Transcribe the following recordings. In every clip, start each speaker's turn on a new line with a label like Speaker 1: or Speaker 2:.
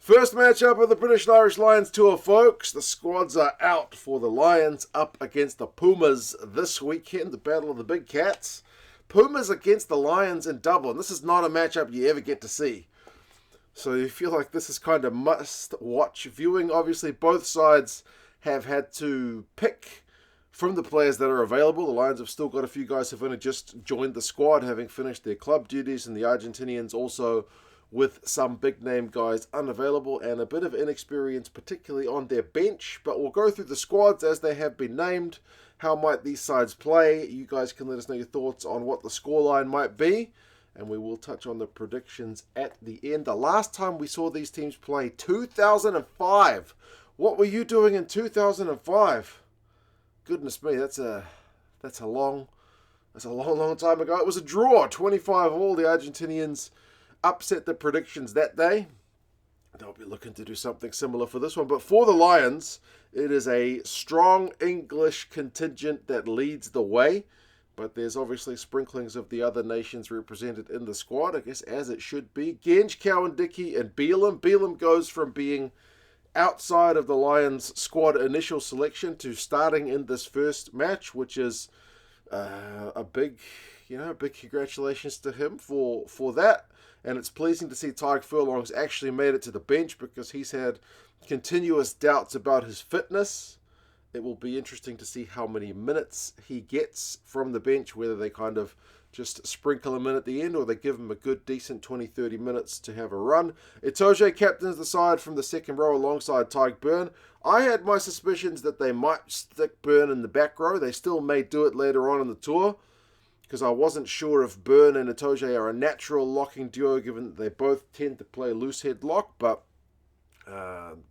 Speaker 1: First matchup of the British and Irish Lions tour, folks. The squads are out for the Lions up against the Pumas this weekend, the Battle of the Big Cats. Pumas against the Lions in Dublin. This is not a matchup you ever get to see. So you feel like this is kind of must-watch viewing. Obviously, both sides have had to pick from the players that are available. The Lions have still got a few guys who've only just joined the squad, having finished their club duties, and the Argentinians also with some big-name guys unavailable and a bit of inexperience, particularly on their bench. But we'll go through the squads as they have been named. How might these sides play? You guys can let us know your thoughts on what the scoreline might be, and we will touch on the predictions at the end. The last time we saw these teams play, 2005. What were you doing in 2005? Goodness me, that's a long time ago. It was a draw, 25 all. The Argentinians upset the predictions that day. They'll be looking to do something similar for this one. But for the Lions, it is a strong English contingent that leads the way. But there's obviously sprinklings of the other nations represented in the squad, I guess, as it should be. Genge, Cowan-Dickie, and Beelum. Beelum goes from being outside of the Lions squad initial selection to starting in this first match, which is a big congratulations to him for that. And it's pleasing to see Tyke Furlong's actually made it to the bench because he's had continuous doubts about his fitness. It will be interesting to see how many minutes he gets from the bench, whether they kind of just sprinkle him in at the end or they give him a good, decent 20-30 minutes to have a run. Itoje captains the side from the second row alongside Tyke Byrne. I had my suspicions that they might stick Byrne in the back row. They still may do it later on in the tour, because I wasn't sure if Byrne and Itoje are a natural locking duo, given that they both tend to play loose head lock, but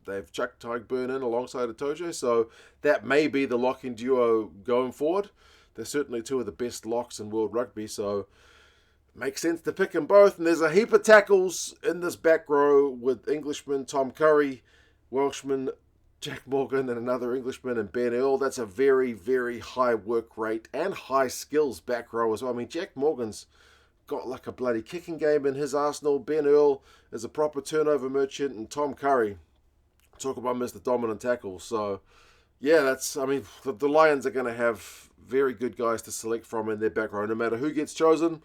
Speaker 1: they've chucked Tyke Byrne in alongside Itoje, so that may be the locking duo going forward. They're certainly two of the best locks in world rugby, so it makes sense to pick them both. And there's a heap of tackles in this back row with Englishman Tom Curry, Welshman Jack Morgan, and another Englishman and Ben Earl. That's a very, very high work rate and high skills back row as well. I mean, Jack Morgan's got like a bloody kicking game in his arsenal. Ben Earl is a proper turnover merchant, and Tom Curry, talk about Mr. Dominant Tackle. So, yeah, the Lions are going to have very good guys to select from in their back row. No matter who gets chosen,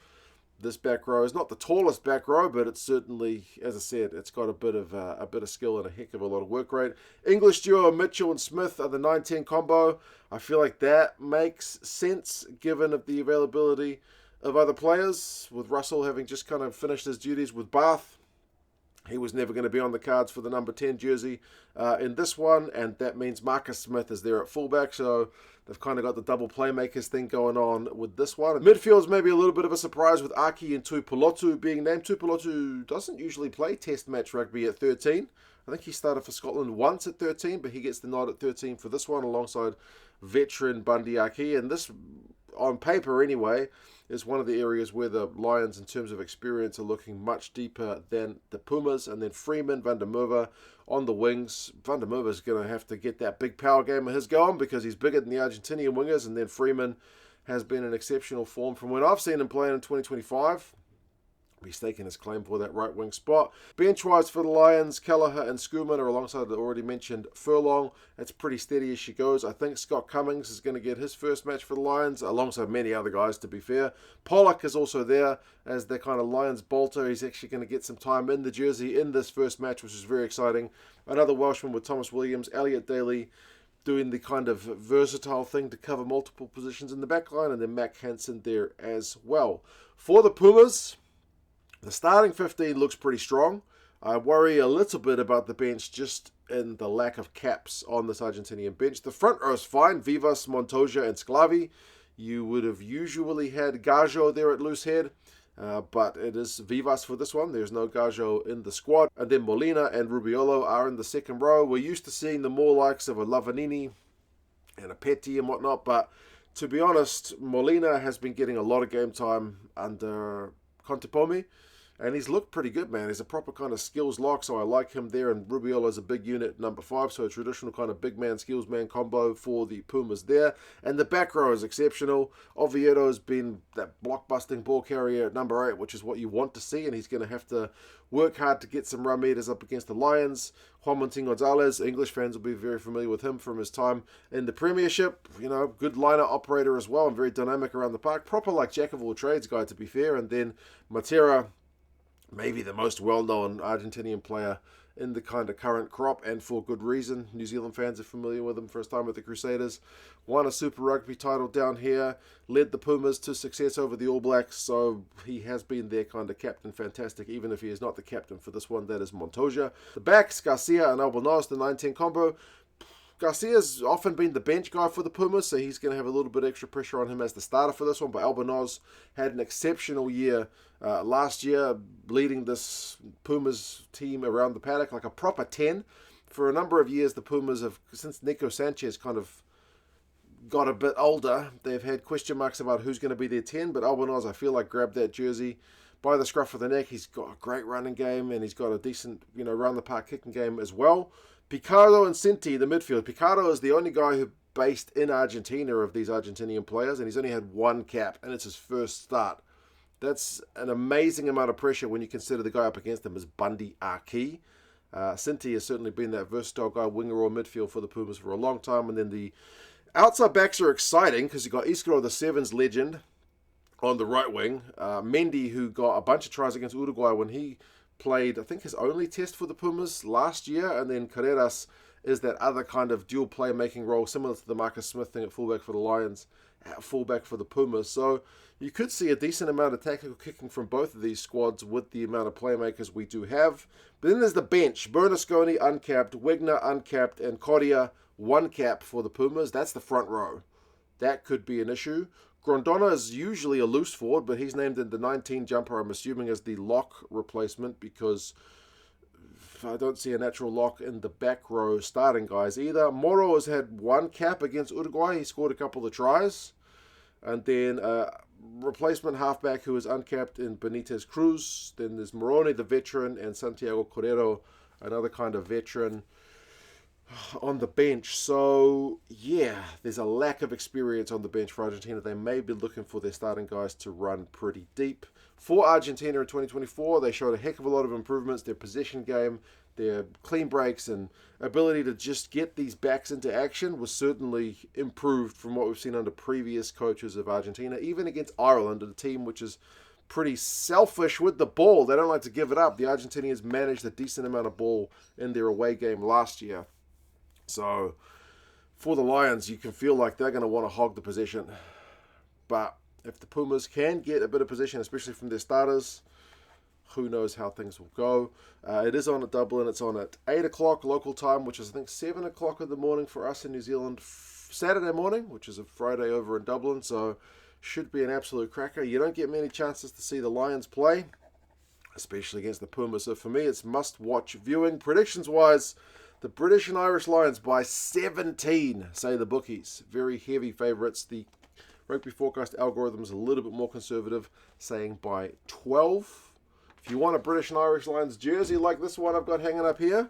Speaker 1: this back row is not the tallest back row, but it's certainly, as I said, it's got a bit of skill and a heck of a lot of work rate. English duo Mitchell and Smith are the 9-10 combo. I feel like that makes sense given of the availability of other players, with Russell having just kind of finished his duties with Bath. He was never going to be on the cards for the number 10 jersey in this one, and that means Marcus Smith is there at fullback, so they've kind of got the double playmakers thing going on with this one. Midfield's maybe a little bit of a surprise with Aki and Tuipulotu being named. Tuipulotu doesn't usually play test match rugby at 13. I think he started for Scotland once at 13, but he gets the nod at 13 for this one alongside veteran Bundy Aki. And this, on paper anyway, is one of the areas where the Lions, in terms of experience, are looking much deeper than the Pumas. And then Freeman, Van der Merwe on the wings. Van der Merwe is going to have to get that big power game of his going because he's bigger than the Argentinian wingers. And then Freeman has been in exceptional form from when I've seen him playing in 2025. He's staking his claim for that right wing spot. Bench-wise for the Lions, Kelleher and Schoeman are alongside the already mentioned Furlong. It's pretty steady as she goes. I think Scott Cummings is going to get his first match for the Lions, alongside many other guys, to be fair. Pollock is also there as the kind of Lions bolter. He's actually going to get some time in the jersey in this first match, which is very exciting. Another Welshman with Thomas Williams, Elliot Daly, doing the kind of versatile thing to cover multiple positions in the back line, and then Mac Hansen there as well. For the Pumas, the starting 15 looks pretty strong. I worry a little bit about the bench just in the lack of caps on this Argentinian bench. The front row is fine. Vivas, Montoya, and Sclavi. You would have usually had Gajo there at loose head, but it is Vivas for this one. There's no Gajo in the squad. And then Molina and Rubiolo are in the second row. We're used to seeing the more likes of a Lavanini and a Petty and whatnot, but to be honest, Molina has been getting a lot of game time under Contepomi. And he's looked pretty good, man. He's a proper kind of skills lock, so I like him there. And Rubiola's a big unit, number 5, so a traditional kind of big man, skills man combo for the Pumas there. And the back row is exceptional. Oviedo's been that blockbusting ball carrier at number 8, which is what you want to see, and he's going to have to work hard to get some run meters up against the Lions. Juan Martin Gonzalez, English fans will be very familiar with him from his time in the Premiership. You know, good liner operator as well, and very dynamic around the park. Proper like jack of all trades guy, to be fair. And then Matera, maybe the most well-known Argentinian player in the kind of current crop, and for good reason. New Zealand fans are familiar with him for his time with the Crusaders. Won a Super Rugby title down here, led the Pumas to success over the All Blacks, so he has been their kind of captain fantastic, even if he is not the captain for this one, that is Montoya. The backs, Garcia and Albornoz, the 9-10 combo. Garcia's often been the bench guy for the Pumas, so he's going to have a little bit extra pressure on him as the starter for this one. But Albornoz had an exceptional year last year, leading this Pumas team around the paddock like a proper 10. For a number of years, the Pumas have, since Nico Sanchez kind of got a bit older, they've had question marks about who's going to be their 10. But Albornoz, I feel like, grabbed that jersey by the scruff of the neck. He's got a great running game, and he's got a decent, round the park kicking game as well. Picardo and Sinti, the midfield. Picardo is the only guy who based in Argentina of these Argentinian players, and he's only had one cap, and it's his first start. That's an amazing amount of pressure when you consider the guy up against him is Bundy Aki. Sinti has certainly been that versatile guy, winger or midfield for the Pumas for a long time. And then the outside backs are exciting because you've got Isco, the Sevens legend, on the right wing. Mendy, who got a bunch of tries against Uruguay when he played, I think, his only test for the Pumas last year. And then Carreras is that other kind of dual playmaking role, similar to the Marcus Smith thing at fullback for the Lions, at fullback for the Pumas. So you could see a decent amount of tactical kicking from both of these squads with the amount of playmakers we do have. But then there's the bench. Bernasconi uncapped, Wegner uncapped, and Cordia one cap for the Pumas. That's the front row. That could be an issue. Grondona is usually a loose forward, but he's named in the 19 jumper, I'm assuming, as the lock replacement, because I don't see a natural lock in the back row starting guys either. Moro has had one cap against Uruguay. He scored a couple of tries. And then replacement halfback who is uncapped in Benitez Cruz. Then there's Moroni, the veteran, and Santiago Correro, another kind of veteran, on the bench. So yeah, there's a lack of experience on the bench for Argentina. They may be looking for their starting guys to run pretty deep. For Argentina in 2024, they showed a heck of a lot of improvements. Their possession game, their clean breaks, and ability to just get these backs into action was certainly improved from what we've seen under previous coaches of Argentina, even against Ireland, a team which is pretty selfish with the ball. They don't like to give it up. The Argentinians managed a decent amount of ball in their away game last year. So for the Lions, you can feel like they're going to want to hog the possession. But if the Pumas can get a bit of possession, especially from their starters, who knows how things will go. It is on at Dublin. It's on at 8 o'clock local time, which is, I think, 7 o'clock in the morning for us in New Zealand. Saturday morning, which is a Friday over in Dublin. So should be an absolute cracker. You don't get many chances to see the Lions play, especially against the Pumas. So for me, it's must-watch viewing. Predictions-wise, the British and Irish Lions by 17, say the bookies. Very heavy favourites. The Rugby Forecast algorithm is a little bit more conservative, saying by 12. If you want a British and Irish Lions jersey like this one I've got hanging up here,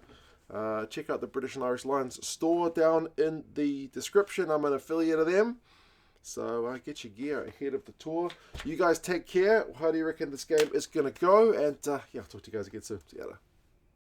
Speaker 1: check out the British and Irish Lions store down in the description. I'm an affiliate of them. So get your gear ahead of the tour. You guys take care. How do you reckon this game is going to go? And yeah, I'll talk to you guys again soon. See you later.